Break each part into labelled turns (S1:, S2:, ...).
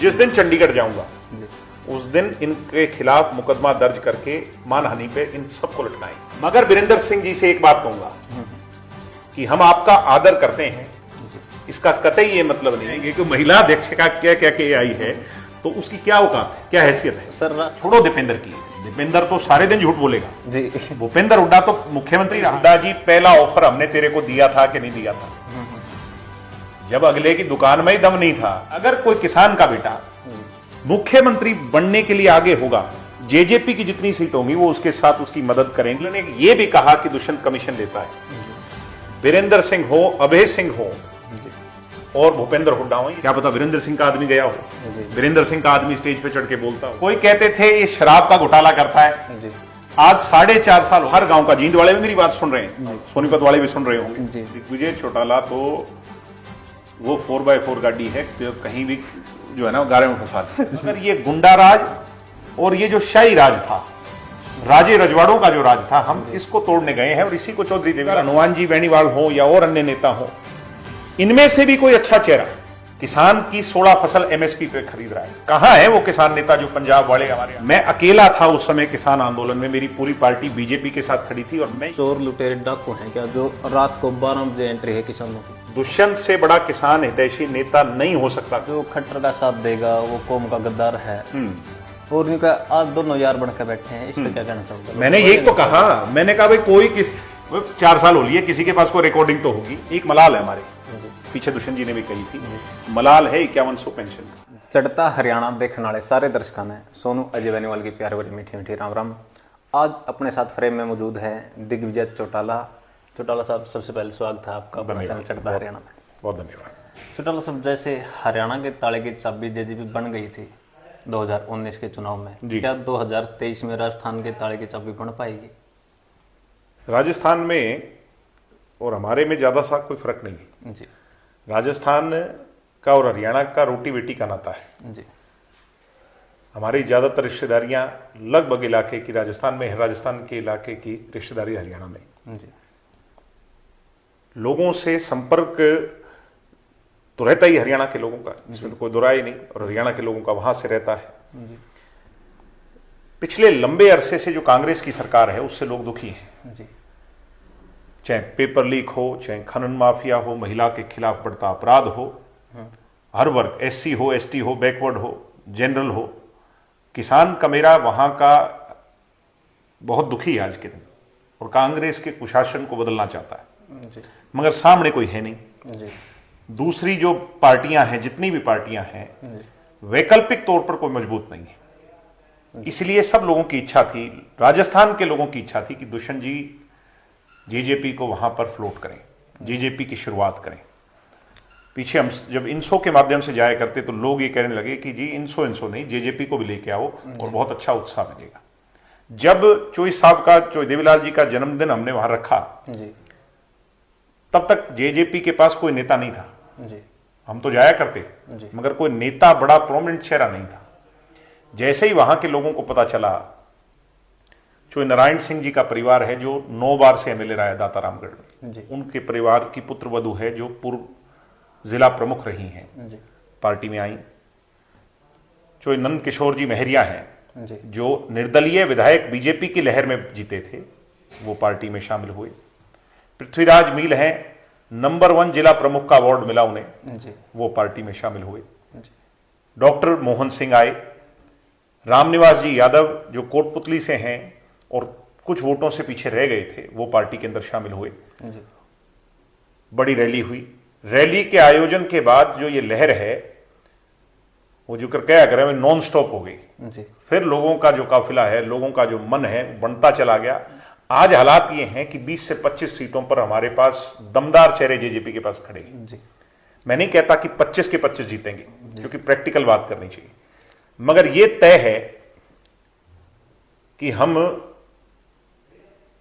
S1: जिस दिन चंडीगढ़ जाऊंगा उस दिन इनके खिलाफ मुकदमा दर्ज करके मानहानि पे इन सबको लटकाएंगे। मगर वीरेंद्र सिंह जी से एक बात कहूंगा कि हम आपका आदर करते हैं, इसका कतई ये मतलब नहीं है कि महिला अध्यक्ष का क्या क्या क्या आई है तो उसकी क्या औकात है, क्या हैसियत है।
S2: सर
S1: छोड़ो दीपेंद्र की, दीपेंद्र तो सारे दिन झूठ बोलेगा
S2: जी।
S1: भूपेंद्र हुड्डा तो मुख्यमंत्री हुड्डा जी, पहला ऑफर हमने तेरे को दिया था कि नहीं दिया था, जब अगले की दुकान में ही दम नहीं था। अगर कोई किसान का बेटा मुख्यमंत्री बनने के लिए आगे होगा, जेजेपी की जितनी सीट होंगी वो उसके साथ उसकी मदद करेंगे। ने ये भी कहा कि दुष्यंत कमीशन लेता है। वीरेंद्र सिंह हो, अभय सिंह हो और भूपेंद्र हुड्डा हो, क्या पता वीरेंद्र सिंह का आदमी गया हो, वीरेंद्र सिंह का आदमी स्टेज पे चढ़ के बोलता हो। कोई कहते थे ये शराब का घोटाला करता है जी। आज 4.5 साल हर गांव का, जींद वाले भी मेरी बात सुन रहे हैं, सोनीपत वाले भी सुन रहे होंगे। दिग्विजय चौटाला तो वो 4x4 गाड़ी है, तो कहीं भी जो है ना गारे में फंसा दे। अगर ये गुंडा राज और ये जो शाही राज था, राजे रजवाड़ों का जो राज था, हम इसको तोड़ने गए हैं। और इसी को चौधरी देवी, हनुमान जी बेनीवाल हो या और अन्य नेता हो, इनमें से भी कोई अच्छा चेहरा किसान की 16 फसल एमएसपी पे खरीद रहा है, कहां है वो किसान नेता जो पंजाब वाले हमारे। मैं अकेला था उस समय किसान आंदोलन में, मेरी पूरी पार्टी बीजेपी के साथ खड़ी थी। और मैं
S2: चोर लुटेरे डाकू हैं क्या जो रात को 12 बजे एंट्री है किसानों की।
S1: दुष्यंत से बड़ा किसान हितैषी नेता नहीं हो सकता।
S2: जो खट्टर का साथ देगा वो कौम का गद्दार है। और इनका आज दोनों यार बन के बैठे हैं, इस पे क्या कहना चाहूंगा।
S1: मैंने यही तो कहा, मैंने कहा भाई कोई 4 साल हो लिए, किसी के पास कोई रिकॉर्डिंग तो होगी। एक मलाल है हमारे पीछे, दुष्यंत जी ने भी कही थी, मलाल है 5100 पेंशन।
S2: चढ़ता हरियाणा देखने वाले सारे दर्शकों ने सोनू अजय बेनीवाल की प्यार भरी मीठी मीठी राम राम। आज अपने साथ फ्रेम में मौजूद है दिग्विजय चौटाला। चौटाला साहब, सबसे पहले स्वागत है आपका अपना चैनल चढ़ता हरियाणा में।
S1: बहुत धन्यवाद।
S2: चौटाला साहब, जैसे हरियाणा के ताले की चाबी जेजेपी बन गई थी 2019 के चुनाव में, क्या 2023 में राजस्थान के ताले की चाबी बन पाएगी?
S1: राजस्थान में और हमारे में ज्यादा सा कोई फर्क नहीं है जी। राजस्थान का और हरियाणा का रोटी बेटी का नाता है जी। हमारी ज्यादातर रिश्तेदारियां लगभग इलाके की राजस्थान में है, राजस्थान के इलाके की रिश्तेदारी हरियाणा में जी। लोगों से संपर्क तो रहता ही हरियाणा के लोगों का, इसमें तो कोई दुराई नहीं, और हरियाणा के लोगों का वहां से रहता है। पिछले लंबे अरसे से जो कांग्रेस की सरकार है उससे लोग दुखी हैं जी। चाहे पेपर लीक हो, चाहे खनन माफिया हो, महिला के खिलाफ बढ़ता अपराध हो, हर वर्ग, एससी हो, एसटी हो, बैकवर्ड हो, जनरल हो, किसान का मेरा वहां का बहुत दुखी है आज के दिन, और कांग्रेस के कुशासन को बदलना चाहता है जी। मगर सामने कोई है नहीं जी। दूसरी जो पार्टियां हैं, जितनी भी पार्टियां हैं, वैकल्पिक तौर पर कोई मजबूत नहीं है। इसलिए सब लोगों की इच्छा थी, राजस्थान के लोगों की इच्छा थी कि दुष्यंत जी जेजेपी को वहां पर फ्लोट करें, जेजेपी की शुरुआत करें। पीछे हम जब इनसो के माध्यम से जाया करते तो लोग ये कहने लगे कि जी इनसो नहीं, जेजेपी को भी लेके आओ और बहुत अच्छा उत्साह मिलेगा। जब चोई साहब का, चोई देवीलाल जी का जन्मदिन हमने वहां रखा जी, तब तक जेजेपी के पास कोई नेता नहीं था जी। हम तो जाया करते मगर कोई नेता, बड़ा प्रोमिनेंट चेहरा नहीं था। जैसे ही वहां के लोगों को पता चला, जो नारायण सिंह जी का परिवार है जो 9 बार से एमएलए रहा है दातारामगढ़ में, उनके परिवार की पुत्र वधू है जो पूर्व जिला प्रमुख रही हैं, पार्टी में आई। जो नंद किशोर जी महरिया हैं जो निर्दलीय विधायक बीजेपी की लहर में जीते थे, वो पार्टी में शामिल हुए। पृथ्वीराज मील हैं, नंबर 1 जिला प्रमुख का अवार्ड मिला उन्हें, वो पार्टी में शामिल हुए। डॉक्टर मोहन सिंह आए, रामनिवास जी यादव जो कोटपुतली से हैं और कुछ वोटों से पीछे रह गए थे, वो पार्टी के अंदर शामिल हुए। बड़ी रैली हुई। रैली के आयोजन के बाद जो ये लहर है वो जो क्या करें में नॉन स्टॉप हो गई। फिर लोगों का जो काफिला है, लोगों का जो मन है बढ़ता चला गया। आज हालात ये हैं कि 20 से 25 सीटों पर हमारे पास दमदार चेहरे जेजेपी के पास खड़े हैं। मैं नहीं कहता कि 25 के 25 जीतेंगे, क्योंकि प्रैक्टिकल बात करनी चाहिए, मगर यह तय है कि हम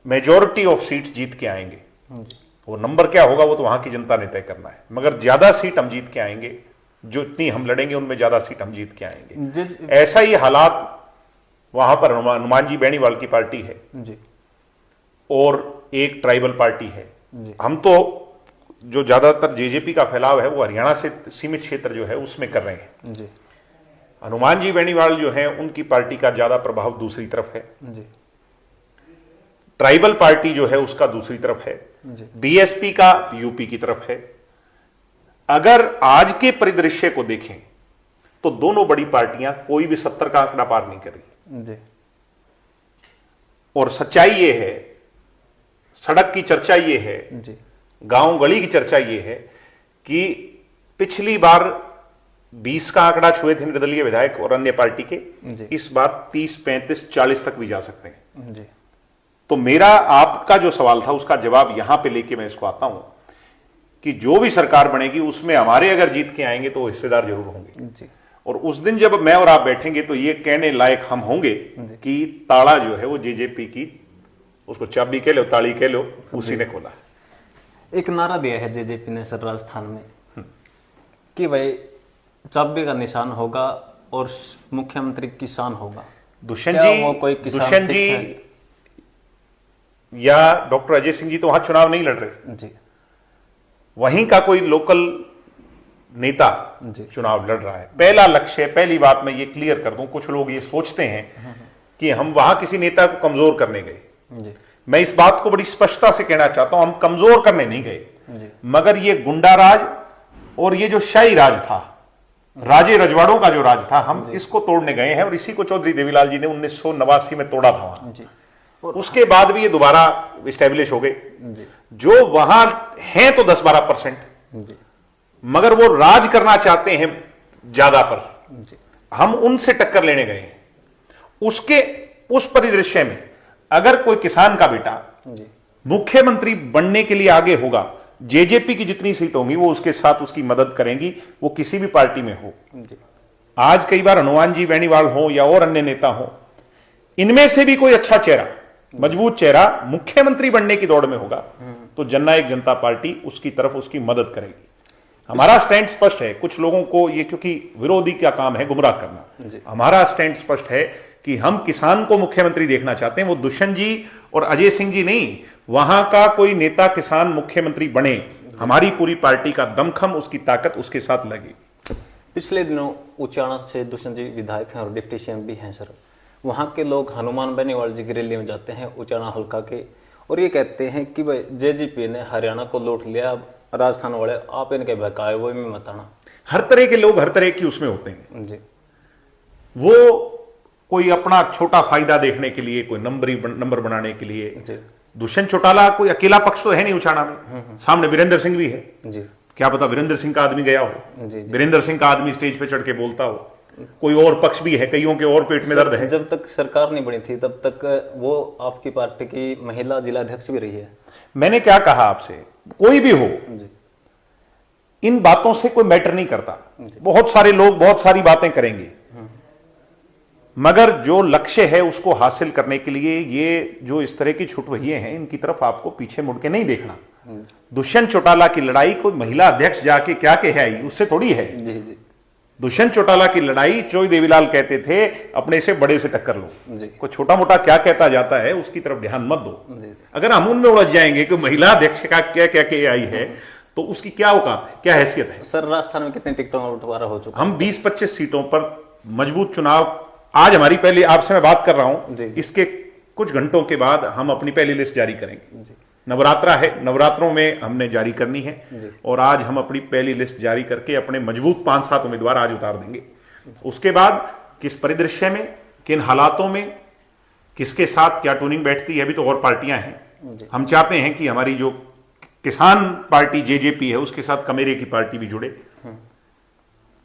S1: मेजॉरिटी ऑफ सीट्स जीत के आएंगे। वो नंबर क्या होगा वो तो वहां की जनता ने तय करना है, मगर ज्यादा सीट हम जीत के आएंगे। जो इतनी हम लड़ेंगे उनमें ज्यादा सीट हम जीत के आएंगे। ऐसा ही हालात वहां पर हनुमान जी बेनीवाल की पार्टी है जी, और एक ट्राइबल पार्टी है। हम तो जो ज्यादातर जेजेपी का फैलाव है वो हरियाणा से सीमित क्षेत्र जो है उसमें कर रहे हैं जी। हनुमान जी बेनीवाल जो हैं उनकी पार्टी का ज्यादा प्रभाव दूसरी तरफ है,
S2: जी
S1: ट्राइबल पार्टी जो है उसका दूसरी तरफ है,
S2: जी
S1: बीएसपी का यूपी की तरफ है। अगर आज के परिदृश्य को देखें तो दोनों बड़ी पार्टियां कोई भी 70 का आंकड़ा पार नहीं कर रही।
S2: जी
S1: और सच्चाई यह है, सड़क की चर्चा यह है,
S2: जी
S1: गांव गली की चर्चा यह है कि पिछली बार 20 का आंकड़ा छुए थे निर्दलीय विधायक और अन्य पार्टी के,
S2: जी
S1: इस बार 30, 35, 40 तक भी जा सकते हैं।
S2: जी
S1: तो मेरा आपका जो सवाल था उसका जवाब यहां पे लेके मैं इसको आता हूं कि जो भी सरकार बनेगी उसमें हमारे अगर जीत के आएंगे तो हिस्सेदार जरूर होंगे।
S2: जी
S1: और उस दिन जब मैं और आप बैठेंगे तो ये कहने लायक हम होंगे कि ताला जो है वो जेजेपी की, उसको चाबी कह लो, ताली कह लो, उसी ने खोला।
S2: एक नारा दिया है जेजेपी ने सर राजस्थान में कि भाई चाबी का निशान होगा और मुख्यमंत्री किसान होगा।
S1: दुष्यंत
S2: क्या
S1: जी,
S2: वो कोई किसान
S1: दुष्यंत
S2: फिक्स
S1: जी
S2: है?
S1: या डॉक्टर अजय सिंह जी तो वहां चुनाव नहीं लड़ रहे,
S2: जी
S1: वहीं का कोई लोकल नेता
S2: जी
S1: चुनाव लड़ रहा है। पहला लक्ष्य, पहली बात मैं ये क्लियर कर दूं, कुछ लोग ये सोचते हैं कि हम वहां किसी नेता को कमजोर करने गए।
S2: जी
S1: मैं इस बात को बड़ी स्पष्टता से कहना चाहता हूं, हम कमजोर करने नहीं गए,
S2: जी
S1: मगर ये गुंडा राज और ये जो शाही राज था, राजे रजवाड़ों का जो राज था, हम इसको तोड़ने गए हैं। और इसी को चौधरी देवीलाल जी ने 1989 में तोड़ा था वहां।
S2: जी
S1: उसके बाद भी ये दोबारा स्टैब्लिश हो गए।
S2: जी
S1: जो वहां हैं तो 10-12%,
S2: जी
S1: मगर वो राज करना चाहते हैं ज्यादा पर।
S2: जी
S1: हम उनसे टक्कर लेने गए हैं। उसके उस परिदृश्य में अगर कोई किसान का बेटा
S2: जी
S1: मुख्यमंत्री बनने के लिए आगे होगा, जेजेपी की जितनी सीट होंगी वो उसके साथ उसकी मदद करेंगी, वो किसी भी पार्टी में हो।
S2: जी
S1: आज कई बार हनुमान जी बेनीवाल हो या और अन्य नेता हो, इनमें से भी कोई अच्छा चेहरा, मजबूत चेहरा मुख्यमंत्री बनने की दौड़ में होगा तो जननायक जनता पार्टी उसकी तरफ उसकी मदद करेगी। हमारा स्टैंड स्पष्ट है। कुछ लोगों को ये, क्योंकि विरोधी का काम है गुमराह करना, हमारा स्टैंड स्पष्ट है कि हम किसान को मुख्यमंत्री देखना चाहते हैं। वो दुष्यंत जी और अजय सिंह जी नहीं, वहां का कोई नेता किसान मुख्यमंत्री बने, हमारी पूरी पार्टी का दमखम, उसकी ताकत उसके साथ लगी।
S2: पिछले दिनों उचाणा से दुष्यंत जी विधायक हैं और डिप्टी सीएम भी हैं सर। वहाँ के लोग हनुमान बेनीवाल जी की रैली में जाते हैं उचाणा हल्का के, और ये कहते हैं कि भाई जेजेपी ने हरियाणा को लूट लिया, अब राजस्थान वाले आप इनके बहकाए वो में मत आना।
S1: हर तरह के लोग हर तरह की उसमें होते हैं।
S2: जी
S1: वो कोई अपना छोटा फायदा देखने के लिए, कोई नंबर बनाने के लिए।
S2: जी
S1: दुष्यंत चौटाला कोई अकेला पक्ष तो है नहीं उचाणा में, सामने वीरेंद्र सिंह भी है।
S2: जी
S1: क्या पता वीरेंद्र सिंह का आदमी गया हो,
S2: जी जी
S1: वीरेंद्र सिंह का आदमी स्टेज पे चढ़ के बोलता हो। कोई और पक्ष भी है, कईयों के और पेट में दर्द है।
S2: जब तक सरकार नहीं बनी थी तब तक वो आपकी पार्टी की महिला जिलाध्यक्ष भी रही है।
S1: मैंने क्या कहा आपसे, कोई भी हो,
S2: जी
S1: इन बातों से कोई मैटर नहीं करता। बहुत सारे लोग बहुत सारी बातें करेंगे, मगर जो लक्ष्य है उसको हासिल करने के लिए ये जो इस तरह की छुटवहिये हैं, इनकी तरफ आपको पीछे मुड़ के नहीं देखना। दुष्यंत चौटाला की लड़ाई कोई महिला अध्यक्ष जाके क्या कह आई उससे थोड़ी है।
S2: जी जी
S1: दुष्यंत चौटाला की लड़ाई, चौधरी देवीलाल कहते थे अपने से बड़े से टक्कर लो।
S2: जी
S1: कोई छोटा मोटा क्या कहता जाता है उसकी तरफ ध्यान मत दो।
S2: जी
S1: अगर हम उनमें उलझ जाएंगे कि महिला अध्यक्ष का क्या क्या कह आई है तो उसकी क्या औकात, क्या हैसियत है।
S2: सर राजस्थान में कितने टिकटों का बंटवारा हो चुका
S1: हम 20-25 सीटों पर मजबूत चुनाव, आज हमारी पहली, आपसे मैं बात कर रहा हूं,
S2: जी।
S1: इसके कुछ घंटों के बाद हम अपनी पहली लिस्ट जारी करेंगे।
S2: जी
S1: नवरात्रा है, नवरात्रों में हमने जारी करनी है
S2: जी।
S1: और आज हम अपनी पहली लिस्ट जारी करके अपने मजबूत 5-7 उम्मीदवार आज उतार देंगे। उसके बाद किस परिदृश्य में, किन हालातों में, किसके साथ क्या टूनिंग बैठती है, अभी तो और पार्टियां हैं। हम चाहते हैं कि हमारी जो किसान पार्टी जेजेपी है उसके साथ कमेरे की पार्टी भी जुड़े,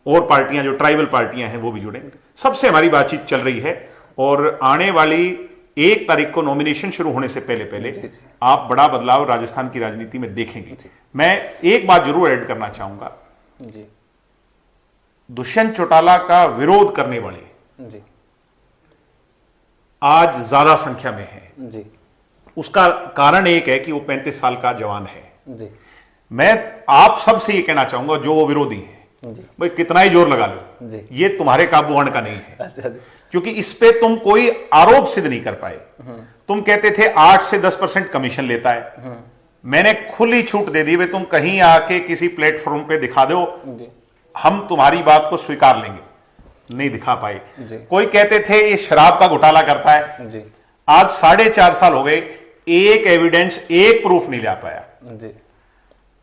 S1: और पार्टियां जो ट्राइबल पार्टियां हैं वो भी जुड़े। सबसे हमारी बातचीत चल रही है और आने वाली 1 तारीख को नॉमिनेशन शुरू होने से पहले पहले आप बड़ा बदलाव राजस्थान की राजनीति में देखेंगे। मैं एक बात जरूर ऐड करना चाहूंगा,
S2: जी
S1: दुष्यंत चौटाला का विरोध करने वाले
S2: जी
S1: आज ज्यादा संख्या में हैं।
S2: जी
S1: उसका कारण एक है कि वो 35 साल का जवान है।
S2: जी
S1: मैं आप सबसे ये कहना चाहूंगा जो वो विरोधी है,
S2: जी
S1: भाई कितना ही जोर लगा लो,
S2: जी
S1: ये तुम्हारे काबू आने का नहीं है।
S2: अच्छा जी
S1: क्योंकि इस पे तुम कोई आरोप सिद्ध नहीं कर पाए। तुम कहते थे 8 से 10% कमीशन लेता है, मैंने खुली छूट दे दी, वे तुम कहीं आके किसी प्लेटफॉर्म पे दिखा दो,
S2: जी
S1: हम तुम्हारी बात को स्वीकार लेंगे। नहीं दिखा पाए।
S2: जी।
S1: कोई कहते थे ये शराब का घोटाला करता है,
S2: जी
S1: आज 4.5 साल हो गए, एक एविडेंस, एक प्रूफ नहीं ला पाया।
S2: जी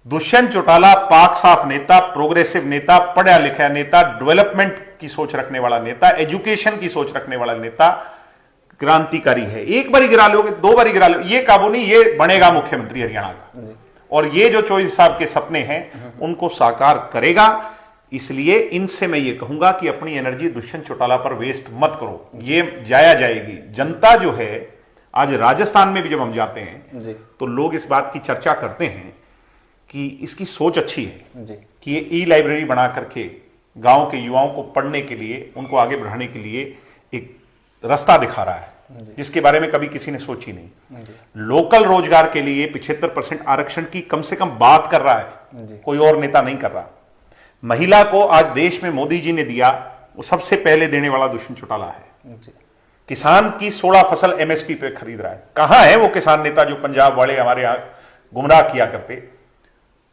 S1: दुष्यंत चौटाला पाक साफ नेता, प्रोग्रेसिव नेता, पढ़ा लिखा नेता, डेवलपमेंट की सोच रखने वाला नेता, एजुकेशन की सोच रखने वाला नेता, क्रांतिकारी है। एक बारी गिरा लोगे, 2 बारी गिरा लो, ये काबू नहीं, ये बनेगा मुख्यमंत्री हरियाणा का। और ये जो चौधरी साहब के सपने हैं उनको साकार करेगा। इसलिए इनसे मैं ये कहूंगा कि अपनी एनर्जी दुष्यंत चौटाला पर वेस्ट मत करो, ये जाया जाएगी। जनता जो है, आज राजस्थान में भी जब हम जाते हैं
S2: जी
S1: तो लोग इस बात की चर्चा करते हैं कि इसकी सोच अच्छी है
S2: जी
S1: कि ये ई लाइब्रेरी बना करके गांव के युवाओं को पढ़ने के लिए, उनको आगे बढ़ाने के लिए एक रास्ता दिखा रहा है, जिसके बारे में कभी किसी ने सोची नहीं। लोकल रोजगार के लिए 75% आरक्षण की कम से कम बात कर रहा है, कोई और नेता नहीं कर रहा। महिला को आज देश में मोदी जी ने दिया, वो सबसे पहले देने वाला दुष्यंत चौटाला है।
S2: जी
S1: किसान की 16 फसल एमएसपी पे खरीद रहा है। कहां है वो किसान नेता जो पंजाब वाले हमारे यहां गुमराह किया करते?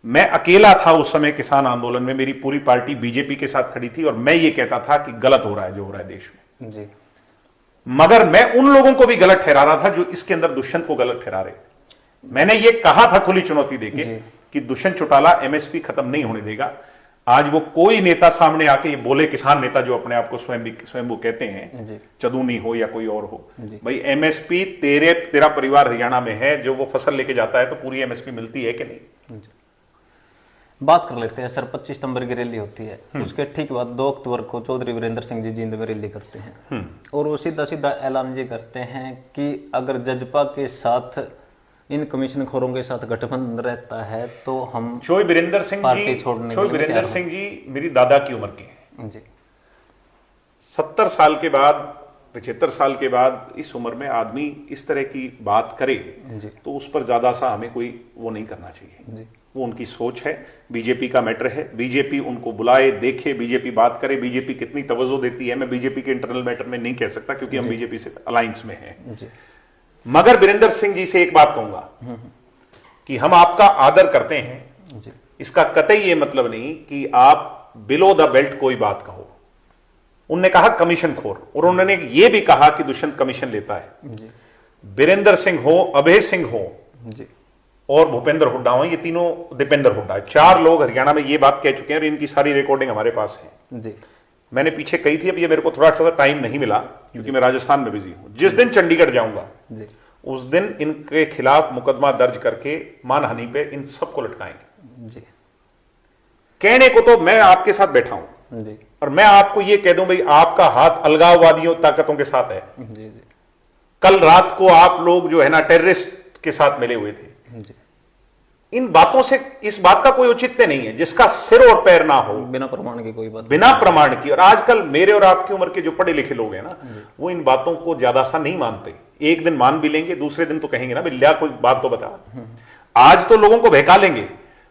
S1: मैं अकेला था उस समय किसान आंदोलन में, मेरी पूरी पार्टी बीजेपी के साथ खड़ी थी और मैं ये कहता था कि गलत हो रहा है जो हो रहा है देश में।
S2: जी
S1: मगर मैं उन लोगों को भी गलत ठहरा रहा था जो इसके अंदर दुष्यंत को गलत ठहरा रहे। मैंने ये कहा था खुली चुनौती देके कि दुष्यंत चौटाला एमएसपी खत्म नहीं होने देगा। आज वो कोई नेता सामने आके ये बोले, किसान नेता जो अपने आप को स्वयंभू कहते हैं, चदूनी हो या कोई और हो, भाई एमएसपी तेरा परिवार हरियाणा में है, जो वो फसल लेके जाता है तो पूरी एमएसपी मिलती है कि नहीं?
S2: बात कर लेते हैं सर। 25 सितंबर की रैली होती है, उसके ठीक बाद 2 अक्टूबर को चौधरी वीरेंद्र सिंह जी जींद में रैली करते हैं और वो सीधा सीधा ऐलान ये करते हैं कि अगर जजपा के साथ, इन कमीशन खोरों के साथ गठबंधन रहता है तो हम
S1: शोई वीरेंद्र सिंह
S2: पार्टी
S1: जी,
S2: छोड़ने
S1: शोई
S2: के लिए
S1: वीरेंद्र
S2: तैयार
S1: सिंह जी मेरी दादा की उम्र के हैं।
S2: जी
S1: 70 साल के बाद, 75 साल के बाद इस उम्र में आदमी इस तरह की बात करे
S2: जी
S1: तो उस पर ज्यादा सा हमें कोई वो नहीं करना चाहिए।
S2: जी
S1: वो उनकी सोच है, बीजेपी का मैटर है। बीजेपी उनको बुलाए, देखे, बीजेपी बात करे, बीजेपी कितनी तवज्जो देती है मैं बीजेपी के इंटरनल मैटर में नहीं कह सकता क्योंकि हम बीजेपी से अलायंस में हैं।
S2: जी
S1: मगर वीरेंद्र सिंह जी से एक बात कहूंगा कि हम आपका आदर करते हैं,
S2: जी
S1: इसका कतई ये मतलब नहीं कि आप बिलो द बेल्ट कोई बात कहो। उनने कहा कमीशन खोर, और उन्होंने ये भी कहा कि दुष्यंत कमीशन लेता है।
S2: जी
S1: वीरेंद्र सिंह हो, अभय सिंह हो
S2: जी
S1: और भूपेंद्र हुड्डा हो, ये तीनों, दीपेंद्र हुड्डा, 4 लोग हरियाणा में ये बात कह चुके हैं और इनकी सारी रिकॉर्डिंग हमारे पास है।
S2: जी
S1: मैंने पीछे कही थी, अब ये मेरे को थोड़ा सा टाइम नहीं मिला क्योंकि मैं राजस्थान में बिजी हूं। जिस दिन चंडीगढ़ जाऊंगा
S2: जी
S1: उस दिन इनके खिलाफ मुकदमा दर्ज करके मानहानि पे इन सबको लटकाएंगे।
S2: जी
S1: कहने को तो मैं आपके साथ बैठा हूं
S2: जी
S1: और मैं आपको ये कह दूं भाई आपका हाथ अलगाववादियों ताकतों के साथ है।
S2: जी जी
S1: कल रात को आप लोग जो है ना टेररिस्ट के साथ मिले हुए थे।
S2: जी
S1: इन बातों से, इस बात का कोई औचित्य नहीं है जिसका सिर और पैर ना हो,
S2: बिना प्रमाण की कोई बात
S1: बिना प्रमाण की। और आजकल मेरे और आपकी उम्र के जो पढ़े लिखे लोग हैं ना, वो इन बातों को ज्यादा सा नहीं मानते। एक दिन मान भी लेंगे, दूसरे दिन तो कहेंगे ना बिल्ला कोई बात तो बता। आज तो लोगों को बहका लेंगे,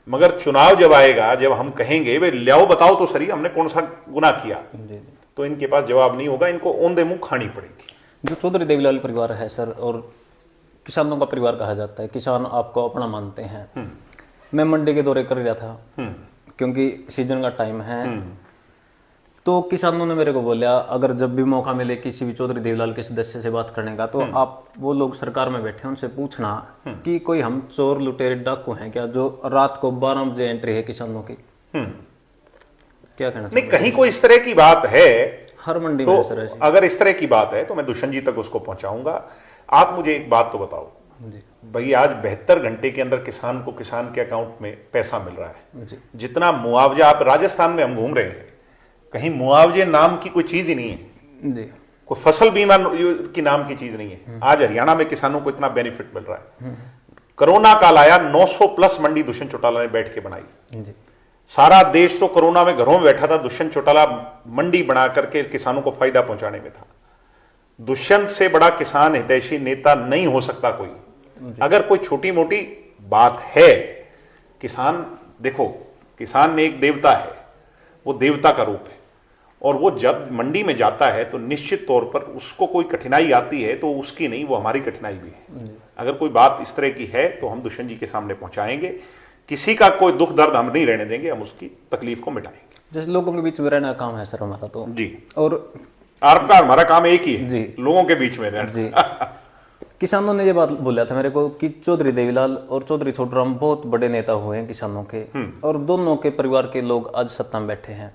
S1: मगर चुनाव जब आएगा, जब हम कहेंगे भाई लियाओ बताओ तो सही हमने कौन सा गुनाह किया,
S2: जी
S1: तो इनके पास जवाब नहीं होगा, इनको औंधे मुंह खानी पड़ेगी।
S2: जो चौधरी देवीलाल परिवार है सर, और किसानों का परिवार कहा जाता है, किसान आपको अपना मानते हैं। मैं मंडी के दौरे कर रहा था क्योंकि सीजन का टाइम है, तो किसानों ने मेरे को बोला अगर जब भी मौका मिले किसी भी चौधरी देवीलाल के सदस्य से बात करने का, तो आप, वो लोग सरकार में बैठे, उनसे पूछना कि कोई हम चोर लुटेरे डाकू हैं क्या जो रात को 12 बजे एंट्री है किसानों की। क्या कहना
S1: नहीं, कहीं कोई इस तरह की बात है
S2: हर मंडी
S1: तो
S2: में सर ऐसी।
S1: अगर इस तरह की बात है तो मैं दुष्यंत जी तक उसको पहुंचाऊंगा। आप मुझे एक बात तो बताओ
S2: जी
S1: भाई, आज 72 घंटे के अंदर किसान को किसान के अकाउंट में पैसा मिल रहा है।
S2: जी
S1: जितना मुआवजा, आप राजस्थान में हम घूम रहे हैं, कहीं मुआवजे नाम की कोई चीज ही नहीं है,
S2: जी
S1: कोई फसल बीमा की नाम की चीज नहीं है। आज हरियाणा में किसानों को इतना बेनिफिट मिल रहा है। कोरोना काल आया, 900 प्लस मंडी दुष्यंत चौटाला ने बैठ के बनाई।
S2: जी
S1: सारा देश तो कोरोना में घरों में बैठा था, दुष्यंत चौटाला मंडी बना करके किसानों को फायदा पहुंचाने में था। दुष्यंत से बड़ा किसान हितैषी नेता नहीं हो सकता कोई। अगर कोई छोटी मोटी बात है, किसान, देखो किसान एक देवता है, वो देवता का रूप है, और वो जब मंडी में जाता है तो निश्चित तौर पर उसको कोई कठिनाई आती है तो उसकी नहीं, वो हमारी कठिनाई भी है। अगर कोई बात इस तरह की है तो हम दुष्यंत जी के सामने पहुंचाएंगे। किसी का कोई दुख दर्द हम नहीं रहने देंगे, हम उसकी तकलीफ को मिटाएंगे।
S2: जैसे लोगों के बीच में रहना काम है सर हमारा तो
S1: जी।
S2: और
S1: आपका हमारा काम एक ही है
S2: जी।
S1: लोगों के बीच में रहना।
S2: जी किसानों ने ये बात बोला था मेरे को कि चौधरी देवीलाल और चौधरी छोटूराम बहुत बड़े नेता हुए हैं किसानों के, और दोनों के परिवार के लोग आज सत्ता में बैठे हैं।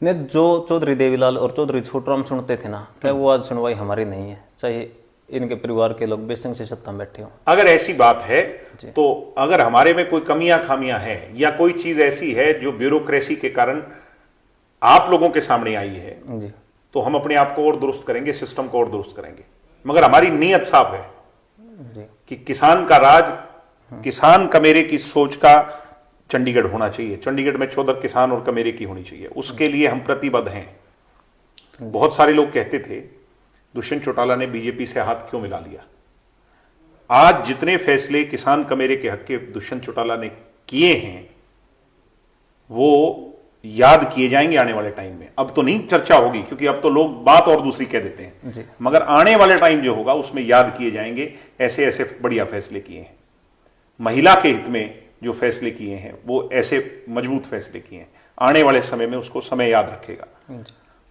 S2: ने जो चौधरी देवीलाल और चौधरी छोटूराम सुनते थे ना, क्या वो आज सुनवाई हमारी नहीं है, चाहे इनके परिवार के लोग बेशक से सत्ता में बैठे हो।
S1: अगर ऐसी बात है तो अगर हमारे में कोई कमियां खामियां हैं या कोई चीज ऐसी है जो ब्यूरोक्रेसी के कारण आप लोगों के सामने आई है
S2: जी
S1: तो हम अपने आप को और दुरुस्त करेंगे, सिस्टम को और दुरुस्त करेंगे। मगर हमारी नीयत साफ है
S2: जी
S1: कि किसान का राज, किसान कमेरे की सोच का चंडीगढ़ होना चाहिए। चंडीगढ़ में चौधर किसान और कमेरे की होनी चाहिए, उसके लिए हम प्रतिबद्ध हैं। बहुत सारे लोग कहते थे दुष्यंत चौटाला ने बीजेपी से हाथ क्यों मिला लिया। आज जितने फैसले किसान कमेरे के हक के दुष्यंत चौटाला ने किए हैं वो याद किए जाएंगे आने वाले टाइम में। अब तो नहीं चर्चा होगी क्योंकि अब तो लोग बात और दूसरी कह देते हैं
S2: जी।
S1: मगर आने वाले टाइम जो होगा उसमें याद किए जाएंगे ऐसे ऐसे बढ़िया फैसले किए हैं। महिला के हित में जो फैसले किए हैं वो ऐसे मजबूत फैसले किए हैं, आने वाले समय में उसको समय याद रखेगा।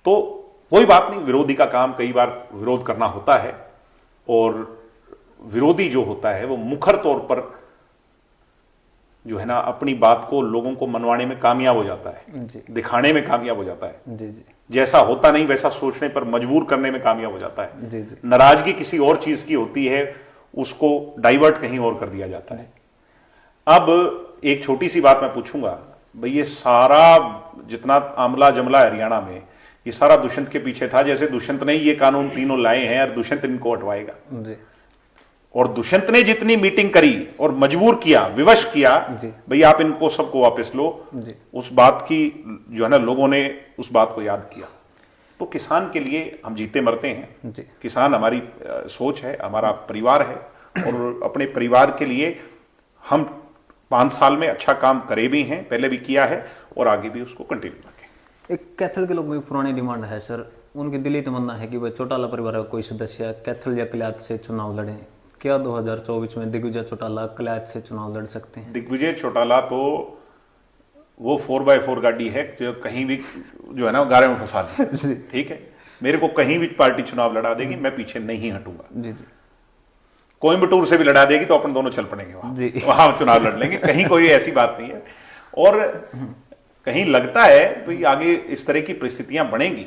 S1: तो कोई बात नहीं, विरोधी का काम कई बार विरोध करना होता है और विरोधी जो होता है वो मुखर तौर पर जो है ना अपनी बात को लोगों को मनवाने में कामयाब हो जाता है, दिखाने में कामयाब हो जाता है।
S2: जी जी
S1: जैसा होता नहीं वैसा सोचने पर मजबूर करने में कामयाब हो जाता है।
S2: जी जी
S1: नाराजगी किसी और चीज की होती है, उसको डाइवर्ट कहीं और कर दिया जाता है। अब एक छोटी सी बात मैं पूछूंगा, भाई ये सारा जितना आमला जमला हरियाणा में ये सारा दुष्यंत के पीछे था। जैसे दुष्यंत ने ये कानून तीनों लाए हैं और दुष्यंत इनको हटवाएगा,
S2: जी
S1: और दुष्यंत ने जितनी मीटिंग करी और मजबूर किया, विवश किया, भाई आप इनको सबको वापस लो, उस बात की जो है ना लोगों ने उस बात को याद किया। तो किसान के लिए हम जीते मरते हैं। किसान हमारी सोच है, हमारा परिवार है, और अपने परिवार के लिए हम 5 साल में अच्छा काम करे भी हैं, पहले भी किया है और आगे भी उसको कंटिन्यू करेंगे।
S2: एक कैथल के लोग में पुरानी डिमांड है सर, उनकी दिली तमन्ना है कि वह चौटाला परिवार का कोई सदस्य कैथल या कल्याथ से चुनाव लड़े। क्या 2024 में दिग्विजय चौटाला कल्याथ से चुनाव लड़ सकते हैं?
S1: दिग्विजय चौटाला तो वो 4x4 गाड़ी है जो कहीं भी जो है ना गारे में फंसा दी। ठीक है, मेरे को कहीं भी पार्टी चुनाव लड़ा देगी, मैं पीछे नहीं हटूंगा।
S2: जी जी
S1: कोयम्बटूर से भी लड़ा देगी तो अपन दोनों चल पड़ेंगे वहां चुनाव लड़ लेंगे। कहीं कोई ऐसी बात नहीं है। और कहीं लगता है भाई आगे इस तरह की परिस्थितियां बनेंगी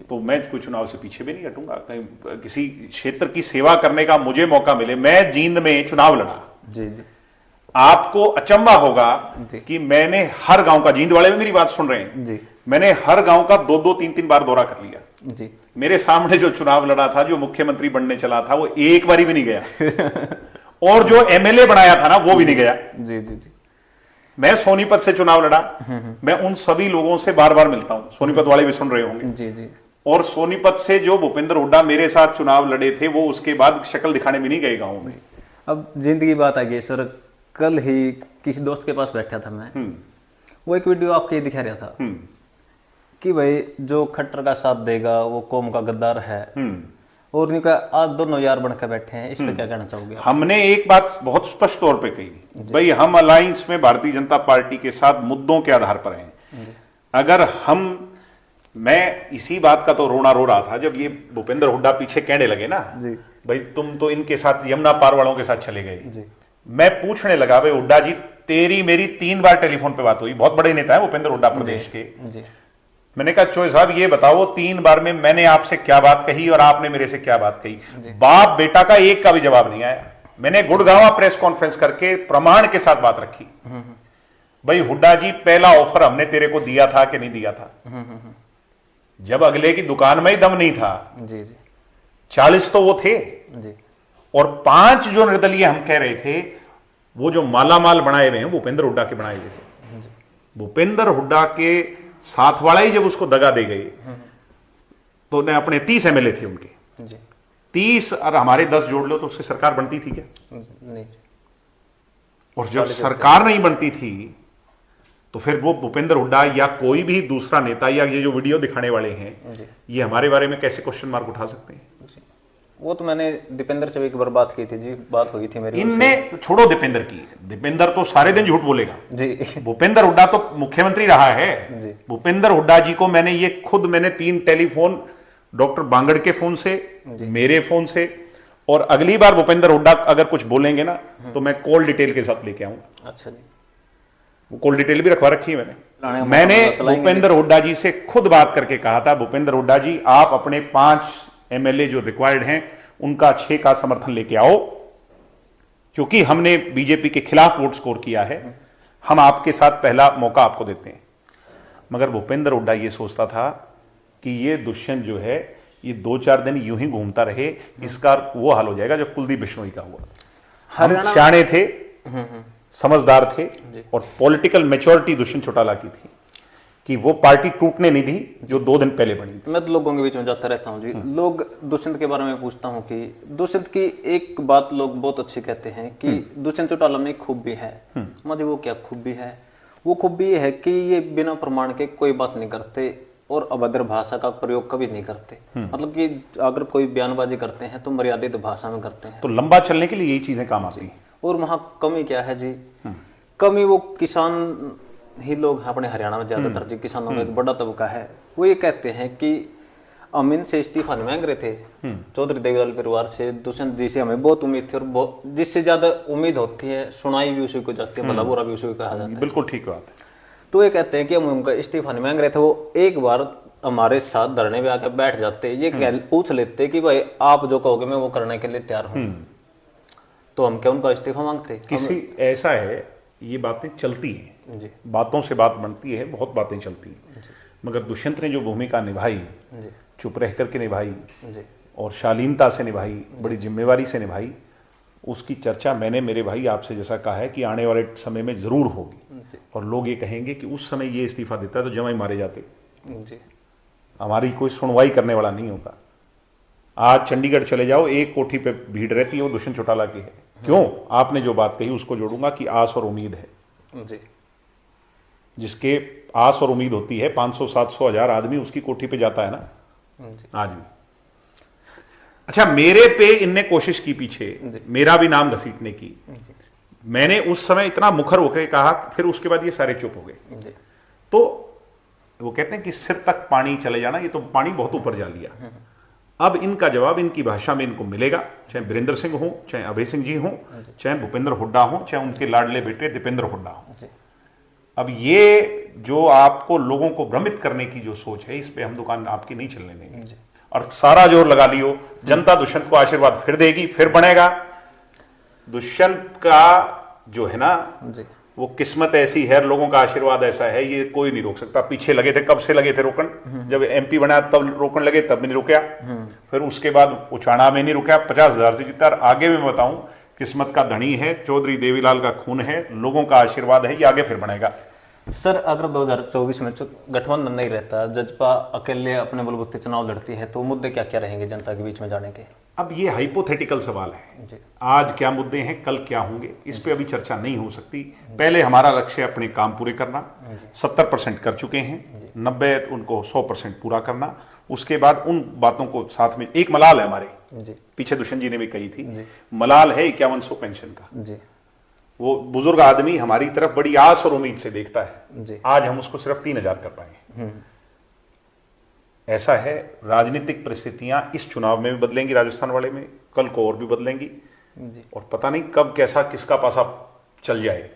S1: तो मैं कोई चुनाव से पीछे भी नहीं हटूंगा। कहीं किसी क्षेत्र की सेवा करने का मुझे मौका मिले, मैं जींद में चुनाव लड़ा।
S2: जी जी
S1: आपको अचंभा होगा कि मैंने हर गांव का, जींद वाले भी मेरी बात सुन रहे हैं
S2: जी,
S1: मैंने हर गांव का 2-2, 3-3 बार दौरा कर लिया।
S2: जी
S1: मेरे सामने जो चुनाव लड़ा था, जो मुख्यमंत्री बनने चला था, वो एक बारी भी नहीं गया और जो एमएलए बनाया था ना वो भी नहीं गया।
S2: जी जी जी
S1: मैं सोनीपत से चुनाव लड़ा, मैं उन सभी लोगों से बार बार मिलता हूं, सोनीपत वाले भी सुन रहे होंगे।
S2: जी जी
S1: और सोनीपत से जो भूपेंद्र हुड्डा मेरे साथ चुनाव लड़े थे वो उसके बाद शक्ल दिखाने भी नहीं गए गांव में।
S2: अब जिंदगी बात आ गई सर, कल ही किसी दोस्त के पास बैठा था मैं, वो एक वीडियो आपके दिखा रहा था कि भाई जो खट्टर का साथ देगा वो कौम का गद्दार है, और उनका आज दोनों यार बनकर बैठे हैं। इस पे क्या कहना चाहोगे?
S1: हमने एक बात बहुत स्पष्ट तौर पे कही, भाई हम अलायंस में भारतीय जनता पार्टी के साथ मुद्दों के आधार पर हैं। अगर मैं इसी बात का तो रोना रो रहा था जब ये भूपेंद्र हुड्डा पीछे कहने लगे ना, भाई तुम तो इनके साथ यमुना पार वालों के साथ चले गए। मैं पूछने लगा, भाई हुड्डा जी तेरी मेरी 3 बार टेलीफोन पे बात हुई, बहुत बड़े नेता है भूपेंद्र हुड्डा प्रदेश के। मैंने कहा चोई साहब ये बताओ 3 बार में मैंने आपसे क्या बात कही और आपने मेरे से क्या बात कही? बाप बेटा का एक का भी जवाब नहीं आया। मैंने गुड़गांव प्रेस कॉन्फ्रेंस करके प्रमाण के साथ बात रखी, भाई हुड्डा जी पहला ऑफर हमने तेरे को दिया था कि नहीं दिया था? जब अगले की दुकान में ही दम नहीं था। 40 तो वो थे और 5 जो निर्दलीय हम कह रहे थे वो जो मालामाल बनाए हुए हैं भूपेंद्र हुड्डा के बनाए हुए थे। भूपेंद्र हुड्डा के साथ वाला ही जब उसको दगा दे गए तो ने अपने 30 एमएलए थे उनके, 30 और हमारे 10 जोड़ लो तो उससे सरकार बनती थी क्या?
S2: नहीं।
S1: और जब सरकार नहीं बनती थी तो फिर वो भूपेंद्र हुड्डा या कोई भी दूसरा नेता या ये जो वीडियो दिखाने वाले हैं ये हमारे बारे में कैसे क्वेश्चन मार्क उठा सकते हैं?
S2: वो तो मैंने दीपेंद्र से भी एक बार बात की थी जी, बात हुई थी मेरी
S1: इनने छोड़ो दीपेंद्र की, दीपेंद्र तो सारे दिन झूठ बोलेगा
S2: जी।
S1: भूपेंद्र हुड्डा तो मुख्यमंत्री रहा है
S2: जी।
S1: भूपेंद्र हुड्डा जी को मैंने 3 टेलीफोन, डॉक्टर बांगड़ के फोन से, मेरे फोन से, और अगली बार भूपेंद्र हुड्डा अगर कुछ बोलेंगे ना तो मैं कॉल डिटेल के साथ लेके आऊंगा।
S2: अच्छा जी।
S1: वो कॉल डिटेल भी रखवा रखी है
S2: लाने का
S1: मैंने
S2: मतलब चलाएंगे।
S1: भूपेंद्र हुड्डा जी से खुद बात करके कहा था, भूपेंद्र हुड्डा जी आप अपने 5 एमएलए जो रिक्वायर्ड हैं उनका 6 का समर्थन लेके आओ, क्योंकि हमने बीजेपी के खिलाफ वोट स्कोर किया है, हम आपके साथ पहला मौका आपको देते हैं। मगर भूपेंद्र हुड्डा ये सोचता था कि ये दुष्यंत जो है ये 2-4 दिन यूं ही घूमता रहे, इसका वो हाल हो जाएगा जो कुलदीप बिश्नोई का हुआ। हम सियाने थे, समझदार थे, और पॉलिटिकल मैच्योरिटी दुष्यंत चौटाला की थी कि वो पार्टी टूटने नहीं दी जो 2 दिन पहले बनी थी।
S2: मैं तो लोगों के बीच में जाता रहता हूँ जी, लोग दुष्यंत के बारे में पूछता हूँ कि दुष्यंत की एक बात लोग बहुत अच्छी कहते हैं कि दुष्यंत चौटाला में एक खूबी है। मुझे वो क्या खूबी है? वो खूबी ये है कि ये बिना प्रमाण के कोई बात नहीं करते और अभद्र भाषा का प्रयोग कभी नहीं करते। मतलब कि अगर कोई बयानबाजी करते हैं तो मर्यादित भाषा में करते हैं,
S1: तो लंबा चलने के लिए यही चीजें काम आती हैं।
S2: और वहाँ कमी क्या है जी? कमी वो किसान ही लोग हैं अपने हरियाणा में, ज्यादातर जी किसानों का एक बड़ा तबका है। वो ये कहते हैं कि अमीन से इस्तीफा नहीं मांग रहे थे, चौधरी देवीलाल परिवार से, दुष्यंत जी से हमें बहुत उम्मीद थी, और जिससे ज्यादा उम्मीद होती है सुनाई भी उसी को जाती है, भला बुरा भी उसी को कहा जाता है।
S1: बिल्कुल ठीक बात है।
S2: तो ये कहते हैं कि हम उनका इस्तीफा नहीं मांग रहे थे, वो एक बार हमारे साथ धरने में आकर बैठ जाते, ये पूछ लेते कि भाई आप जो कहोगे मैं वो करने के लिए तैयार हूँ, तो हम क्या उनका इस्तीफा मांगते?
S1: किसी ऐसा है, ये बातें चलती हैं
S2: जी,
S1: बातों से बात बनती है, बहुत बातें चलती हैं, मगर दुष्यंत ने जो भूमिका निभाई,
S2: जी,
S1: चुप रह करके निभाई
S2: जी,
S1: और शालीनता से निभाई, बड़ी जिम्मेवारी से निभाई, उसकी चर्चा मैंने मेरे भाई आपसे जैसा कहा है कि आने वाले समय में जरूर होगी, और लोग ये कहेंगे कि उस समय ये इस्तीफा देता तो जमाई मारे जाते,
S2: जी,
S1: हमारी कोई सुनवाई करने वाला नहीं होता। आज चंडीगढ़ चले जाओ, एक कोठी पे भीड़ रहती है, वो दुष्यंत चौटाला की है। क्यों? आपने जो बात कही उसको जोड़ूंगा कि आस और उम्मीद है,
S2: जी,
S1: जिसके आस और उम्मीद होती है, 500, 700, 1000 आदमी उसकी कोठी पे जाता है ना
S2: जी,
S1: आज भी। अच्छा, मेरे पे इनने कोशिश की पीछे मेरा भी नाम घसीटने की, मैंने उस समय इतना मुखर होकर कहा, फिर उसके बाद ये सारे चुप हो गए।
S2: जी,
S1: तो वो कहते हैं कि सिर तक पानी चले जाना, ये तो पानी बहुत ऊपर जा लिया। अब इनका जवाब इनकी भाषा में इनको मिलेगा, चाहे वीरेंद्र सिंह हो, चाहे अभय सिंह जी हो, चाहे भूपेंद्र हुड्डा हो, चाहे उनके लाडले बेटे दीपेंद्र हुड्डा हो। अब ये जो आपको लोगों को भ्रमित करने की जो सोच है, इस पे हम दुकान आपकी नहीं चलने देंगे, और सारा जोर लगा लियो, जनता दुष्यंत को आशीर्वाद फिर देगी, फिर बनेगा। दुष्यंत का जो है ना, वो किस्मत ऐसी है, लोगों का आशीर्वाद ऐसा है, ये कोई नहीं रोक सकता। पीछे लगे थे, कब से लगे थे रोकन, जब एमपी बना तब रोकन लगे, तब नहीं रुकया, फिर उसके बाद उचाणा में नहीं रुकया, 50,000 से जीता। आगे मैं बताऊं, किस्मत का धनी है, चौधरी देवीलाल का खून है, लोगों का आशीर्वाद है, ये आगे फिर बनेगा।
S2: सर, अगर 2024 में गठबंधन नहीं रहता, जजपा अकेले अपने बलबूते चुनाव लड़ती है, तो मुद्दे क्या क्या रहेंगे जनता के बीच में जाने के?
S1: अब ये हाइपोथेटिकल सवाल है
S2: जी।
S1: आज क्या मुद्दे हैं, कल क्या होंगे, इस पे अभी चर्चा नहीं हो सकती। पहले हमारा लक्ष्य है अपने काम पूरे करना, 70% कर चुके हैं, 90 उनको 100% पूरा करना। उसके बाद उन बातों को साथ में, एक मलाल है हमारे
S2: जी,
S1: पीछे, दुष्यंत जी ने भी कही थी, मलाल है 5100 पेंशन का।
S2: जी,
S1: वो बुजुर्ग आदमी हमारी तरफ बड़ी आस और उम्मीद से देखता है,
S2: जी,
S1: आज हम उसको सिर्फ 3000 कर पाए। ऐसा है, राजनीतिक परिस्थितियां इस चुनाव में भी बदलेंगी, राजस्थान वाले में, कल को और भी बदलेंगी, और पता नहीं कब कैसा किसका पासा चल जाए।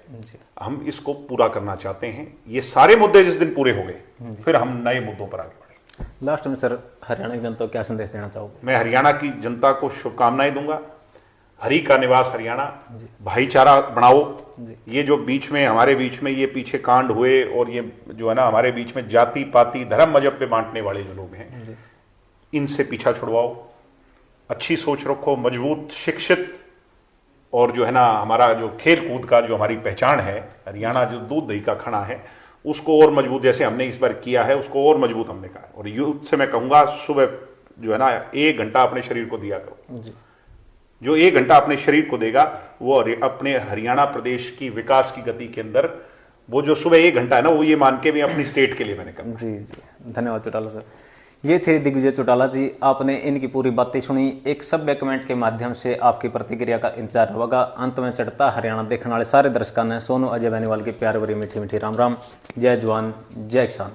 S1: हम इसको पूरा करना चाहते हैं। ये सारे मुद्दे जिस दिन पूरे हो गए, फिर हम नए मुद्दों पर आगे बढ़ेंगे।
S2: लास्ट में सर, हरियाणा की जनता को क्या संदेश देना चाहोगे?
S1: मैं हरियाणा की जनता को शुभकामनाएं दूंगा। हरि का निवास हरियाणा, भाईचारा बढ़ाओ। ये जो बीच में हमारे बीच में ये पीछे कांड हुए, और ये जो है ना हमारे बीच में जाति पाति धर्म मजहब पे बांटने वाले जो लोग हैं, इनसे पीछा छुड़वाओ। अच्छी सोच रखो, मजबूत, शिक्षित, और जो है ना हमारा जो खेल कूद का जो हमारी पहचान है, हरियाणा जो दूध दही का खाना है, उसको और मजबूत, जैसे हमने इस बार किया है, उसको और मजबूत हमने कहा है। और यूथ से मैं कहूंगा, सुबह जो है ना 1 घंटा अपने शरीर को दिया करो। जो 1 घंटा अपने शरीर को देगा, वो अपने हरियाणा प्रदेश की विकास की गति के अंदर, वो जो सुबह 1 घंटा है ना, वो ये मान के भी अपनी स्टेट के लिए मैंने करना।
S2: जी, धन्यवाद चौटाला सर। ये थे दिग्विजय चौटाला जी। आपने इनकी पूरी बातें सुनी। एक सभ्य कमेंट के माध्यम से आपकी प्रतिक्रिया का इंतजार होगा। अंत में चढ़ता हरियाणा देखने वाले सारे दर्शकों ने सोनू अजय बेनीवाल की प्यार भरी मीठी मीठी राम राम। जय जवान जय किसान।